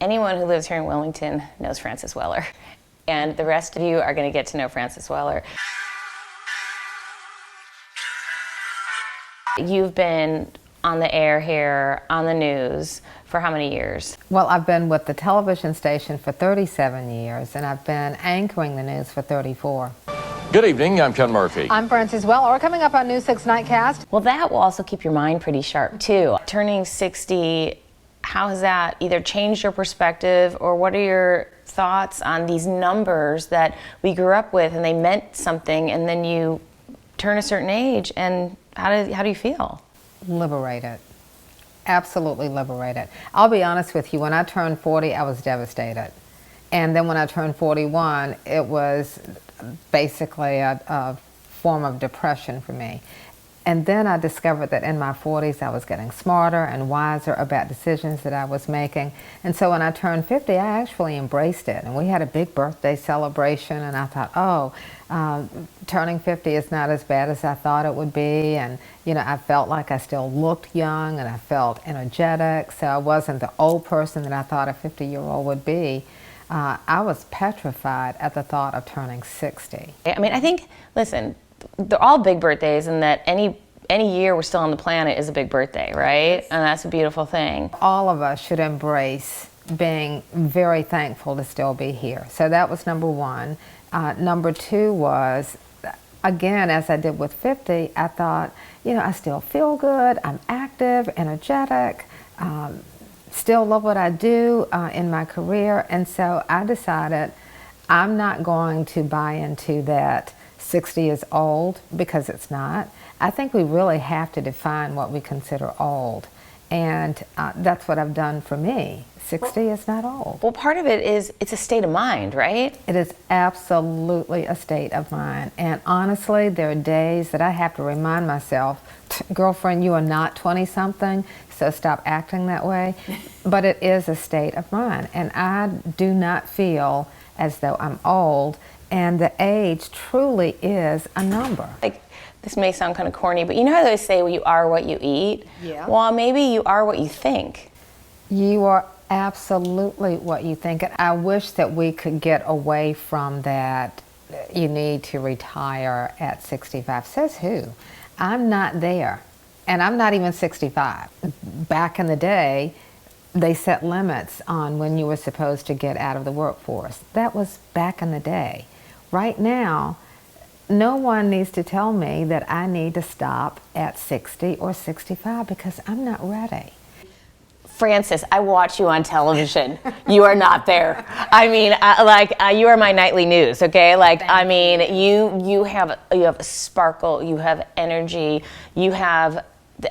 Anyone who lives here in Wilmington knows Frances Weller, and the rest of you are going to get to know Frances Weller. You've been on the air here, on the news, for how many years? Well, I've been with the television station for 37 years, and I've been anchoring the news for 34. Good evening, I'm Ken Murphy. I'm Frances Weller. Coming up on News 6 Nightcast. Well, that will also keep your mind pretty sharp, too. Turning 60, how has that either changed your perspective, or what are your thoughts on these numbers that we grew up with and they meant something, and then you turn a certain age, and how do you feel? Liberated. Absolutely liberated. I'll be honest with you, when I turned 40, I was devastated. And then when I turned 41, it was basically a form of depression for me. And then I discovered that in my 40s I was getting smarter and wiser about decisions that I was making. And so when I turned 50, I actually embraced it. And we had a big birthday celebration, and I thought, turning 50 is not as bad as I thought it would be. And you know, I felt like I still looked young, and I felt energetic. So I wasn't the old person that I thought a 50-year-old would be. I was petrified at the thought of turning 60. I mean, I think, listen, they're all big birthdays, and that any year we're still on the planet is a big birthday, right? And that's a beautiful thing. All of us should embrace being very thankful to still be here. So that was number one. Number two was, again, as I did with 50, I thought, you know, I still feel good, I'm active, energetic, still love what I do in my career. And so I decided I'm not going to buy into that 60 is old, because it's not. I think we really have to define what we consider old. And that's what I've done for me. 60 is not old. Well, part of it is it's a state of mind, right? It is absolutely a state of mind. And honestly, there are days that I have to remind myself, girlfriend, you are not 20-something, so stop acting that way. But it is a state of mind. And I do not feel as though I'm old. And the age truly is a number. Like, this may sound kind of corny, but you know how they say, well, you are what you eat? Yeah. Well, maybe you are what you think. You are absolutely what you think. And I wish that we could get away from that, you need to retire at 65. Says who? I'm not there. And I'm not even 65. Back in the day, they set limits on when you were supposed to get out of the workforce. That was back in the day. Right now, no one needs to tell me that I need to stop at 60 or 65, because I'm not ready. Frances, I watch you on television. You are not there. I mean, you are my nightly news, okay? Like, I mean, you have a sparkle, you have energy, you have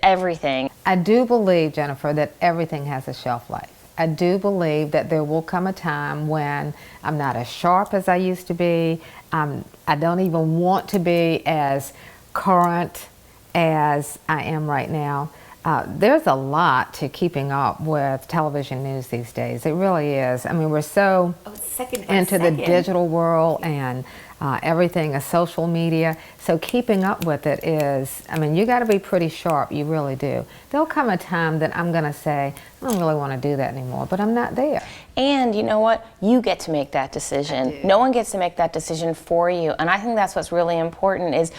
everything. I do believe, Jennifer, that everything has a shelf life. I do believe that there will come a time when I'm not as sharp as I used to be. I don't even want to be as current as I am right now. There's a lot to keeping up with television news these days. It really is. I mean, we're so into the digital world, and everything is social media. So keeping up with it is, I mean, you got to be pretty sharp. You really do. There'll come a time that I'm going to say, I don't really want to do that anymore, but I'm not there. And you know what? You get to make that decision. No one gets to make that decision for you. And I think that's what's really important, is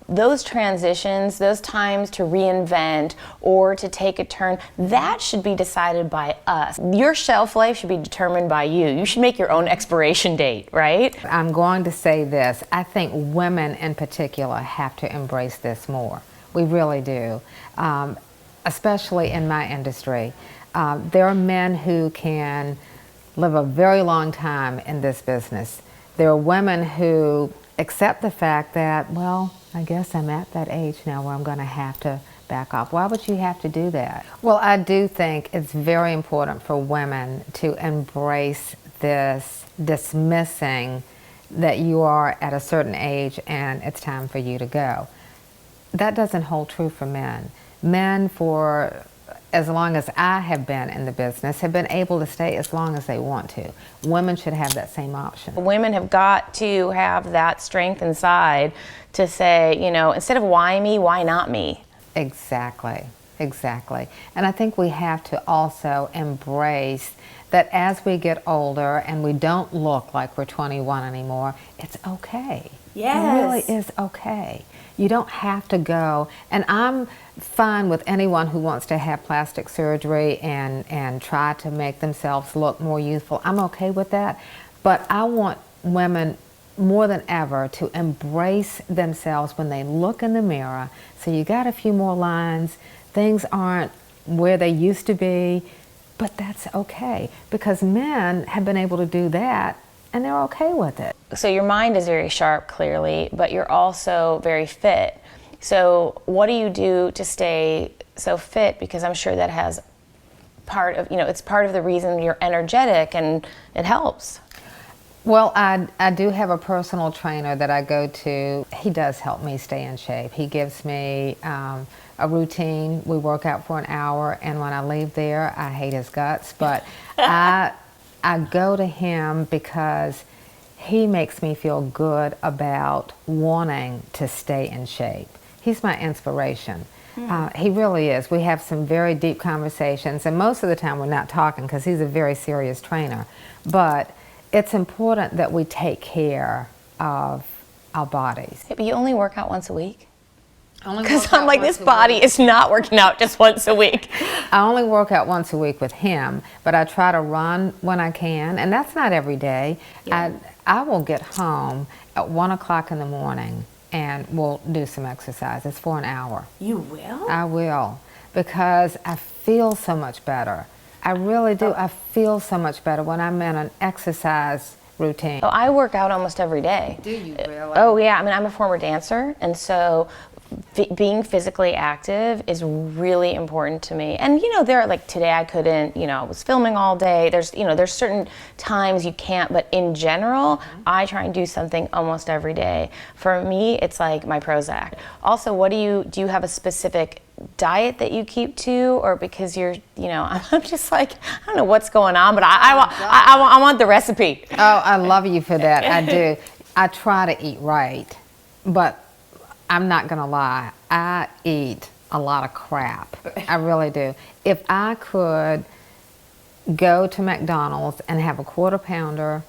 those transitions, those times to reinvent or to take a turn, that should be decided by us. Your shelf life should be determined by you. You should make your own expiration date, right? I'm going to say this. I think women in particular have to embrace this more. We really do, especially in my industry. There are men who can live a very long time in this business. There are women who accept the fact that, well, I guess I'm at that age now where I'm going to have to back off. Why would you have to do that? Well, I do think it's very important for women to embrace this dismissing that you are at a certain age and it's time for you to go. That doesn't hold true for men. Men, for as long as I have been in the business, have been able to stay as long as they want to. Women should have that same option. Women have got to have that strength inside to say, you know, instead of why me, why not me? Exactly, exactly. And I think we have to also embrace that as we get older and we don't look like we're 21 anymore, it's okay. Yes. It really is okay. You don't have to go, and I'm fine with anyone who wants to have plastic surgery and try to make themselves look more youthful. I'm okay with that, but I want women more than ever to embrace themselves when they look in the mirror. So you got a few more lines, things aren't where they used to be, but that's okay, because men have been able to do that and they're okay with it. So your mind is very sharp, clearly, but you're also very fit. So what do you do to stay so fit? Because I'm sure that has part of, it's part of the reason you're energetic, and it helps. Well, I do have a personal trainer that I go to. He does help me stay in shape. He gives me a routine. We work out for an hour, and when I leave there, I hate his guts, but I go to him because he makes me feel good about wanting to stay in shape. He's my inspiration. He really is. We have some very deep conversations, and most of the time we're not talking because he's a very serious trainer. But it's important that we take care of our bodies. But you only work out once a week? Because I'm like, this body is not working out just once a week. I only work out once a week with him, but I try to run when I can, and that's not every day. Yeah. I will get home at 1 o'clock in the morning and we'll do some exercises for an hour. You will? I will, because I feel so much better. I really do. I feel so much better when I'm in an exercise routine. Oh, I work out almost every day. Do you really? Oh yeah, I mean, I'm a former dancer, and so being physically active is really important to me. And there are, like today I couldn't, I was filming all day. There's certain times you can't, but in general, I try and do something almost every day. For me, it's like my Prozac. Also, do you have a specific diet that you keep to, or because you're, I'm just like, I don't know what's going on, but I want the recipe. Oh, I love you for that. I do. I try to eat right, but I'm not gonna lie, I eat a lot of crap. I really do. If I could go to McDonald's and have a quarter pounder,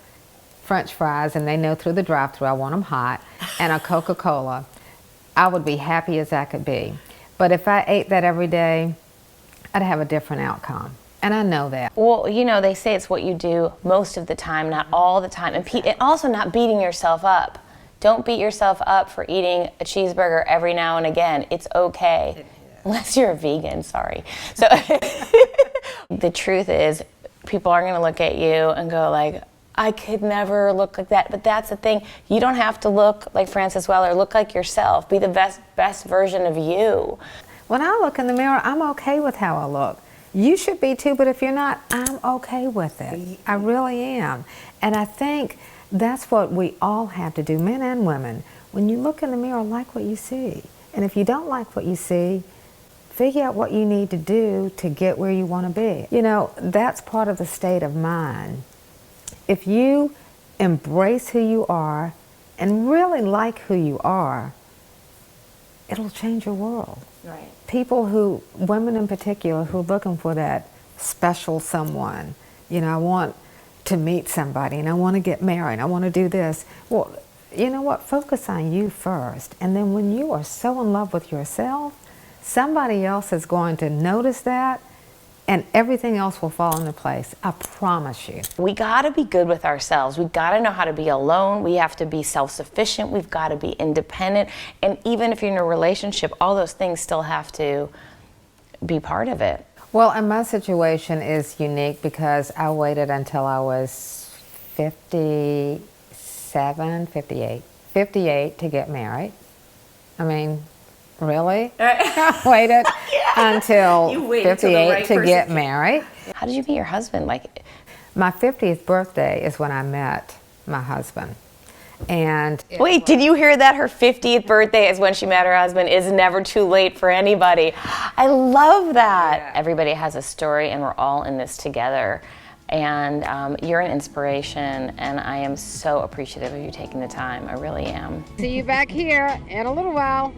French fries, and they know through the drive-thru I want them hot, and a Coca-Cola, I would be happy as I could be. But if I ate that every day, I'd have a different outcome. And I know that. Well, they say it's what you do most of the time, not all the time. And also not beating yourself up. Don't beat yourself up for eating a cheeseburger every now and again. It's okay. Unless you're a vegan, sorry. So the truth is, people are going to look at you and go like, I could never look like that. But that's the thing. You don't have to look like Frances Weller. Look like yourself. Be the best version of you. When I look in the mirror, I'm okay with how I look. You should be too, but if you're not, I'm okay with it. I really am. And I think that's what we all have to do, men and women. When you look in the mirror, like what you see. And if you don't like what you see, figure out what you need to do to get where you want to be. That's part of the state of mind. If you embrace who you are and really like who you are, it'll change your world. Right. Women in particular, who are looking for that special someone, I want to meet somebody and I want to get married, I want to do this. Well, you know what? Focus on you first. And then when you are so in love with yourself, somebody else is going to notice that and everything else will fall into place. I promise you. We got to be good with ourselves. We got to know how to be alone. We have to be self-sufficient. We've got to be independent. And even if you're in a relationship, all those things still have to be part of it. Well, and my situation is unique because I waited until I was 58 to get married. I mean, really? I waited until 58 to get married. How did you meet your husband? My 50th birthday is when I met my husband. And wait, did you hear that? Her 50th birthday is when she met her husband. It's never too late for anybody. I love that. Yeah. Everybody has a story and we're all in this together. And you're an inspiration, and I am so appreciative of you taking the time. I really am. See you back here in a little while.